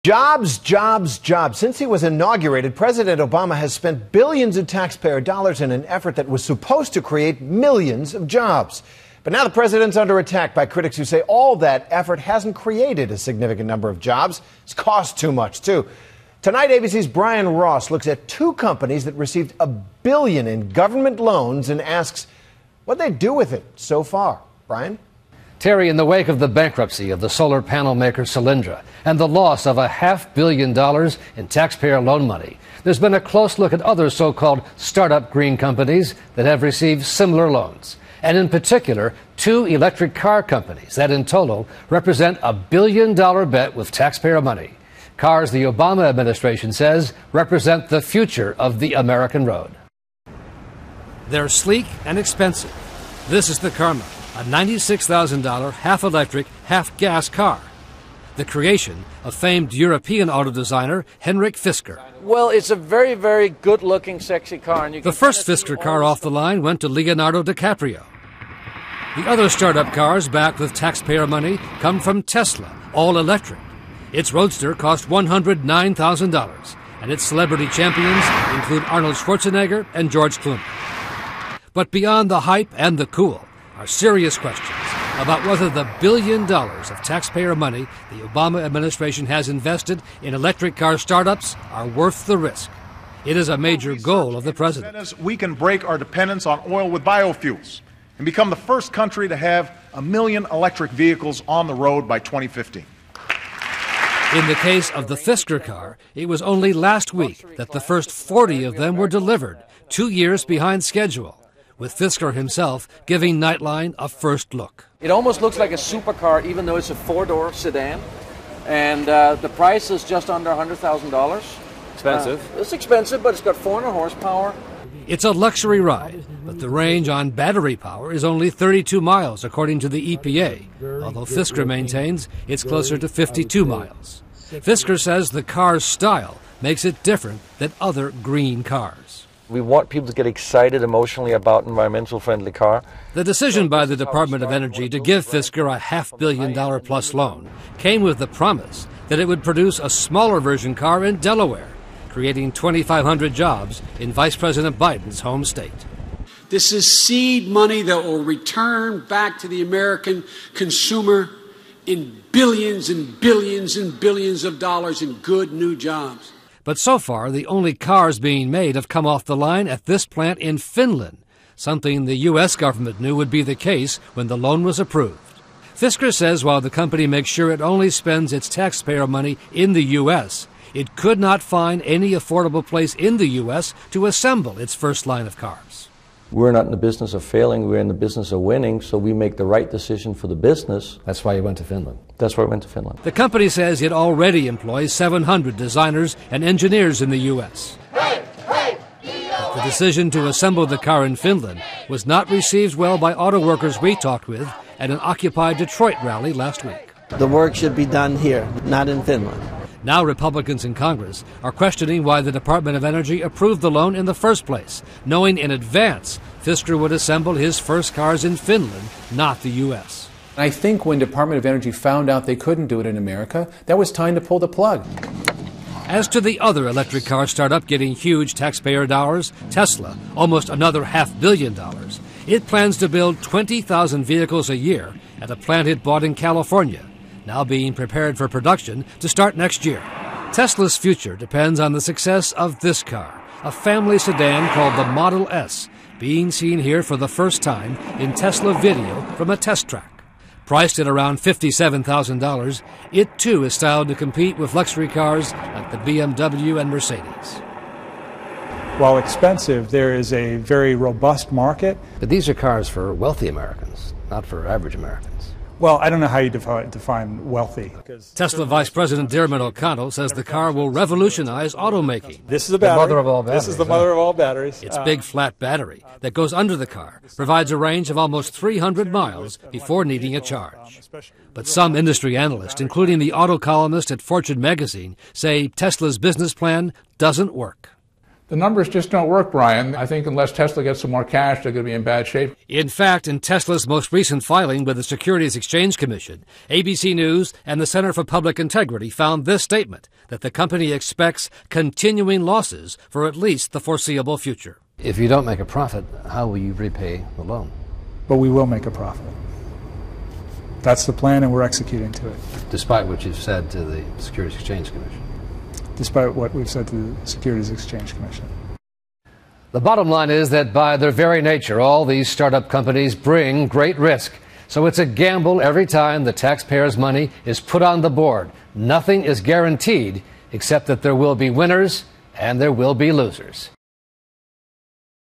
Jobs, jobs, jobs. Since he was inaugurated, President Obama has spent billions of taxpayer dollars in an effort that was supposed to create millions of jobs. But now the president's under attack by critics who say all that effort hasn't created a significant number of jobs. It's cost too much, too. Tonight, ABC's Brian Ross looks at two companies that received $1 billion in government loans and asks what they do with it so far. Brian? Terry, in the wake of the bankruptcy of the solar panel maker Solyndra and the loss of $500 million in taxpayer loan money, there's been a close look at other so-called startup green companies that have received similar loans. And in particular, two electric car companies that in total represent $1 billion bet with taxpayer money. Cars the Obama administration says represent the future of the American road. They're sleek and expensive. This is the Karma, a $96,000 half-electric, half-gas car. The creation of famed European auto designer Henrik Fisker. Well, it's a very, very good-looking, sexy car. And the first Fisker car off the line went to Leonardo DiCaprio. The other startup cars backed with taxpayer money come from Tesla, all electric. Its roadster cost $109,000, and its celebrity champions include Arnold Schwarzenegger and George Clooney. But beyond the hype and the cool are serious questions about whether the $1 billion of taxpayer money the Obama administration has invested in electric car startups are worth the risk. It is a major goal of the president. We can break our dependence on oil with biofuels and become the first country to have 1 million electric vehicles on the road by 2015. In the case of the Fisker car, it was only last week that the first 40 of them were delivered, 2 years behind schedule, with Fisker himself giving Nightline a first look. It almost looks like a supercar, even though it's a four-door sedan. And the price is just under $100,000. Expensive. It's expensive, but it's got 400 horsepower. It's a luxury ride, but the range on battery power is only 32 miles, according to the EPA, although Fisker maintains it's closer to 52 miles. Fisker says the car's style makes it different than other green cars. We want people to get excited emotionally about an environmental friendly car. The decision by the Department of Energy to give Fisker a $500 million plus loan came with the promise that it would produce a smaller version car in Delaware, creating 2,500 jobs in Vice President Biden's home state. This is seed money that will return back to the American consumer in billions and billions and billions of dollars in good new jobs. But so far, the only cars being made have come off the line at this plant in Finland, something the U.S. government knew would be the case when the loan was approved. Fisker says while the company makes sure it only spends its taxpayer money in the U.S., it could not find any affordable place in the U.S. to assemble its first line of cars. We're not in the business of failing, we're in the business of winning, so we make the right decision for the business. That's why you went to Finland. That's why I went to Finland. The company says it already employs 700 designers and engineers in the U.S. But the decision to assemble the car in Finland was not received well by auto workers we talked with at an Occupy Detroit rally last week. The work should be done here, not in Finland. Now Republicans in Congress are questioning why the Department of Energy approved the loan in the first place, knowing in advance Fisker would assemble his first cars in Finland, not the U.S. I think when Department of Energy found out they couldn't do it in America, that was time to pull the plug. As to the other electric car startup getting huge taxpayer dollars, Tesla, almost another $500 million, it plans to build 20,000 vehicles a year at a plant it bought in California, now being prepared for production to start next year. Tesla's future depends on the success of this car, a family sedan called the Model S, being seen here for the first time in Tesla video from a test track. Priced at around $57,000, it too is styled to compete with luxury cars like the BMW and Mercedes. While expensive, there is a very robust market. But these are cars for wealthy Americans, not for average Americans. Well, I don't know how you define wealthy. Tesla Vice President Dermot O'Connell says the car will revolutionize automaking. This is the battery. The mother of all batteries. This is the mother of all batteries. Its big flat battery that goes under the car provides a range of almost 300 miles before needing a charge. But some industry analysts, including the auto columnist at Fortune magazine, say Tesla's business plan doesn't work. The numbers just don't work, Brian. I think unless Tesla gets some more cash, they're going to be in bad shape. In fact, in Tesla's most recent filing with the Securities Exchange Commission, ABC News and the Center for Public Integrity found this statement, that the company expects continuing losses for at least the foreseeable future. If you don't make a profit, how will you repay the loan? But we will make a profit. That's the plan, and we're executing to it. Despite what you've said to the Securities Exchange Commission. Despite what we've said to the Securities Exchange Commission. The bottom line is that by their very nature, all these startup companies bring great risk. So it's a gamble every time the taxpayers' money is put on the board. Nothing is guaranteed except that there will be winners and there will be losers.